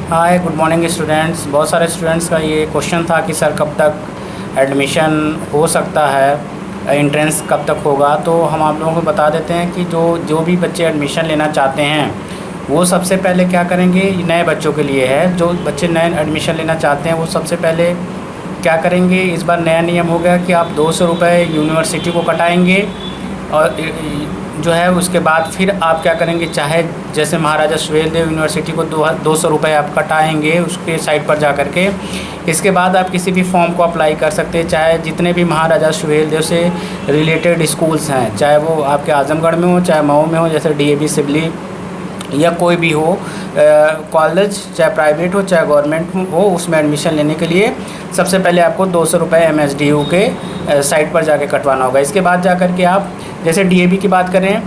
Hi good morning students. बहुत सारे students का ये क्वेश्चन था कि सर कब तक एडमिशन हो सकता है, एंट्रेंस कब तक होगा। तो हम आप लोगों को बता देते हैं कि जो भी बच्चे एडमिशन लेना चाहते हैं वो सबसे पहले क्या करेंगे, नए बच्चों के लिए है। जो बच्चे नए एडमिशन लेना चाहते हैं वो सबसे पहले क्या करेंगे, इस बार नया नियम हो गया कि आप 200 रुपये यूनिवर्सिटी को कटाएंगे और जो है उसके बाद फिर आप क्या करेंगे, चाहे जैसे महाराजा सुहेलदेव यूनिवर्सिटी को 200 रुपये आप कटाएंगे उसके साइट पर जा कर के। इसके बाद आप किसी भी फॉर्म को अप्लाई कर सकते हैं, चाहे जितने भी महाराजा सुहेलदेव से रिलेटेड स्कूल्स हैं, चाहे वो आपके आजमगढ़ में हो, चाहे मऊ में हो, जैसे DAV सिवली या कोई भी हो कॉलेज, चाहे प्राइवेट हो चाहे गवर्नमेंट हो, उसमें एडमिशन लेने के लिए सबसे पहले आपको 200 रुपये MSDU के साइट पर जाके कटवाना होगा। इसके बाद जा कर के आप जैसे DAV की बात करें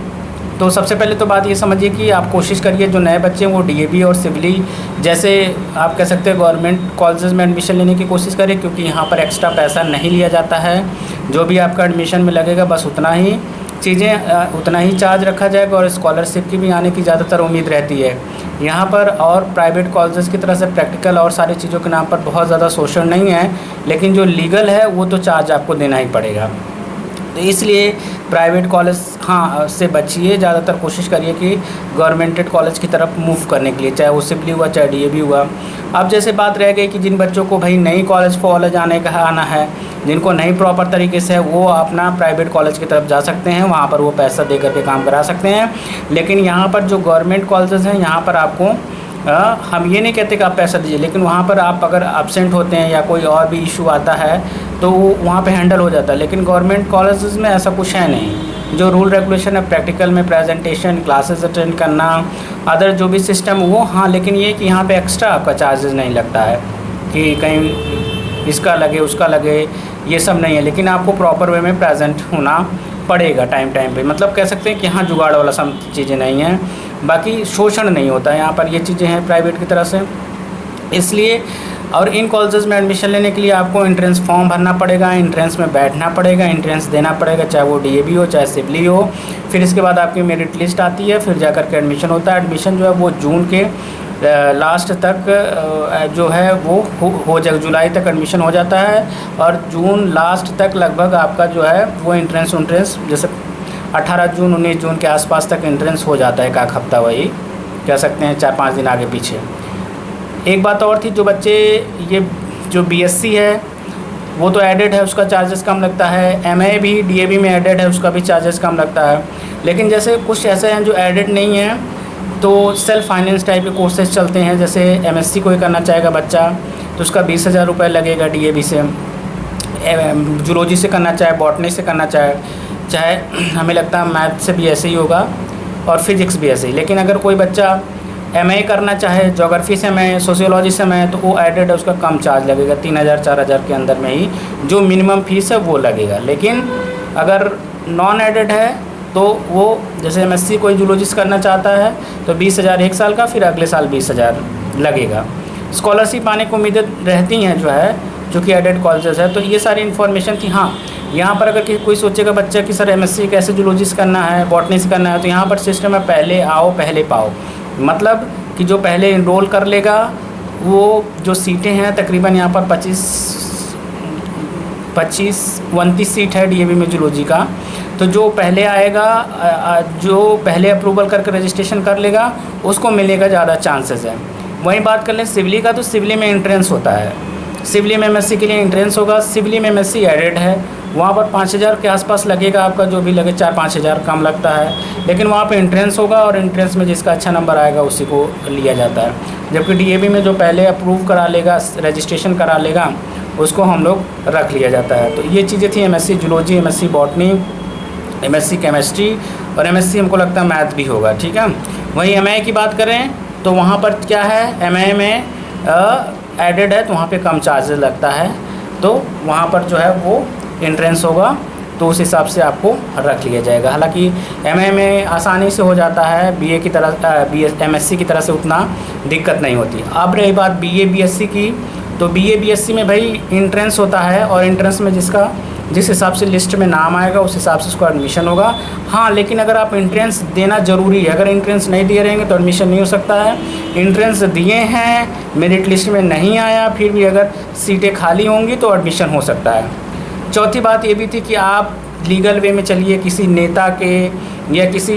तो सबसे पहले तो बात ये समझिए कि आप कोशिश करिए जो नए बच्चे हैं वो DAV और सिवली जैसे आप कह सकते हैं गवर्नमेंट कॉलेजेस में एडमिशन लेने की कोशिश करें, क्योंकि यहाँ पर एक्स्ट्रा पैसा नहीं लिया जाता है। जो भी आपका एडमिशन में लगेगा बस उतना ही चीज़ें, उतना ही चार्ज रखा जाएगा और स्कॉलरशिप की भी आने की ज़्यादातर उम्मीद रहती है यहाँ पर। और प्राइवेट कॉलेजेस की तरह से प्रैक्टिकल और सारी चीज़ों के नाम पर बहुत ज़्यादा शोषण नहीं है, लेकिन जो लीगल है वो तो चार्ज आपको देना ही पड़ेगा। तो इसलिए प्राइवेट कॉलेज से बचिए, ज़्यादातर कोशिश करिए कि गवर्नमेंटेड कॉलेज की तरफ मूव करने के लिए, चाहे वो सिवली हुआ चाहे DAV हुआ। अब जैसे बात रह गई कि जिन बच्चों को भाई नई कॉलेज कॉलेज आना है, जिनको नहीं प्रॉपर तरीके से है, वो अपना प्राइवेट कॉलेज की तरफ जा सकते हैं, वहाँ पर वो पैसा दे करके काम करा सकते हैं। लेकिन यहाँ पर जो गवर्नमेंट कॉलेजेस हैं यहाँ पर आपको हम ये नहीं कहते कि आप पैसा दीजिए, लेकिन वहाँ पर आप अगर एब्सेंट होते हैं या कोई और भी इशू आता है तो वो वहाँ पे हैंडल हो जाता है। लेकिन गवर्नमेंट कॉलेजेस में ऐसा कुछ है नहीं। जो रूल रेगुलेशन है, प्रैक्टिकल में प्रेजेंटेशन, क्लासेस अटेंड करना, अदर जो भी सिस्टम वो लेकिन ये कि यहाँ पे एक्स्ट्रा आपका चार्जेस नहीं लगता है कि कहीं इसका लगे उसका लगे, ये सब नहीं है। लेकिन आपको प्रॉपर वे में प्रेजेंट होना पड़ेगा टाइम पे। मतलब कह सकते हैं कि यहाँ जुगाड़ वाला सब चीज़ें नहीं हैं, बाकी शोषण नहीं होता है यहाँ पर, ये चीज़ें हैं प्राइवेट की तरह से। इसलिए और इन कॉलेजेस में एडमिशन लेने के लिए आपको एंट्रेंस फॉर्म भरना पड़ेगा, एंट्रेंस में बैठना पड़ेगा, एंट्रेंस देना पड़ेगा, चाहे वो DAV हो चाहे सिवली हो। फिर इसके बाद आपकी मेरिट लिस्ट आती है, फिर जा कर के एडमिशन होता है। एडमिशन जो है वो जून के लास्ट तक जो है वो हो जाए, जुलाई तक एडमिशन हो जाता है और जून लास्ट तक लगभग आपका जो है वो एंट्रेंस जैसे 18 जून 19 जून के आसपास तक एंट्रेंस हो जाता है, एक आध हफ्ता, वही कह सकते हैं 4-5 दिन आगे पीछे। एक बात और थी, जो बच्चे ये जो BSc है वो तो एडेड है, उसका चार्जेस कम लगता है। MA भी DAV में एडेड है, उसका भी चार्जेस कम लगता है। लेकिन जैसे कुछ ऐसे हैं जो एडेड नहीं हैं तो सेल्फ फाइनेंस टाइप के कोर्सेज चलते हैं। जैसे MSc कोई करना चाहेगा बच्चा तो उसका 20,000 रुपये लगेगा DAV से। जूलॉजी से करना चाहे, बॉटनी से करना चाहे हमें लगता है मैथ से भी ऐसे ही होगा और फिज़िक्स भी ऐसे ही। लेकिन अगर कोई बच्चा MA करना चाहे, ज्योग्राफी से मैं, सोशियोलॉजी से मैं, तो वो एडेड है, उसका कम चार्ज लगेगा, 3,000-4,000 के अंदर में ही जो मिनिमम फ़ीस है वो लगेगा। लेकिन अगर नॉन एडेड है तो वो जैसे MSc कोई जूलॉजिस्ट करना चाहता है तो 20,000 एक साल का, फिर अगले साल 20,000 लगेगा। स्कॉलरशिप आने की उम्मीदें रहती हैं जो कि एडेड कॉलेजेस है। तो ये सारी इन्फॉर्मेशन थी। हाँ, यहाँ पर अगर कोई सोचेगा बच्चा कि सर MSc कैसे जूलॉजिस्ट करना है, बॉटनी से करना है, तो यहाँ पर सिस्टम है पहले आओ पहले पाओ। मतलब कि जो पहले इनरोल कर लेगा वो जो सीटें हैं तकरीबन यहाँ पर 29 सीट है DAV में जूलॉजी का। तो जो पहले आएगा, जो पहले अप्रूवल करके रजिस्ट्रेशन कर लेगा उसको मिलने का ज़्यादा चांसेस है। वहीं बात कर लें सिवली का, तो सिवली में एंट्रेंस होता है। सिवली में MSc के लिए एंट्रेंस होगा। सिवली में MSc एडेड है, वहाँ पर 5,000 के आसपास लगेगा आपका, जो भी लगे 4-5 हज़ार कम लगता है। लेकिन वहाँ पे एंट्रेंस होगा और एंट्रेंस में जिसका अच्छा नंबर आएगा उसी को लिया जाता है। जबकि DAV में जो पहले अप्रूव करा लेगा, रजिस्ट्रेशन करा लेगा, उसको हम लोग रख लिया जाता है। तो ये चीज़ें थी MSc zoology, MSc botany, MSc chemistry और MSc हमको लगता है मैथ भी होगा, ठीक है। वहीं MA की बात करें तो वहाँ पर क्या है, MA में एडेड है तो वहाँ पे कम चार्जेस लगता है, तो वहाँ पर जो है वो एंट्रेंस होगा तो उस हिसाब से आपको रख लिया जाएगा। हालांकि MA में आसानी से हो जाता है, BA की तरह MSc की तरह से उतना दिक्कत नहीं होती। अब रही बात BA BSc की, तो BA BSc में भाई एंट्रेंस होता है और एंट्रेंस में जिसका जिस हिसाब से लिस्ट में नाम आएगा उस हिसाब से उसको एडमिशन होगा। हाँ, लेकिन अगर आप एंट्रेंस देना ज़रूरी है, अगर एंट्रेंस नहीं दिए रहेंगे तो एडमिशन नहीं हो सकता है। एंट्रेंस दिए हैं, मेरिट लिस्ट में नहीं आया, फिर भी अगर सीटें खाली होंगी तो एडमिशन हो सकता है। चौथी बात ये भी थी कि आप लीगल वे में चलिए, किसी नेता के या किसी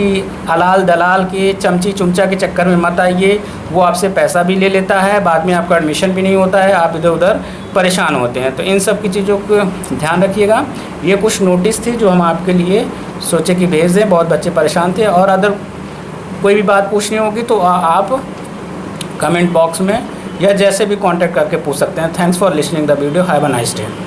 हलाल दलाल के चमची चुमचा के चक्कर में मत आइए। वो आपसे पैसा भी ले लेता है, बाद में आपका एडमिशन भी नहीं होता है, आप इधर उधर परेशान होते हैं। तो इन सब की चीज़ों को ध्यान रखिएगा। ये कुछ नोटिस थी जो हम आपके लिए सोचे कि भेज दें, बहुत बच्चे परेशान थे। और अदर कोई भी बात पूछनी होगी तो आप कमेंट बॉक्स में या जैसे भी कांटेक्ट करके पूछ सकते हैं। Thanks for listening the video. Have a nice day.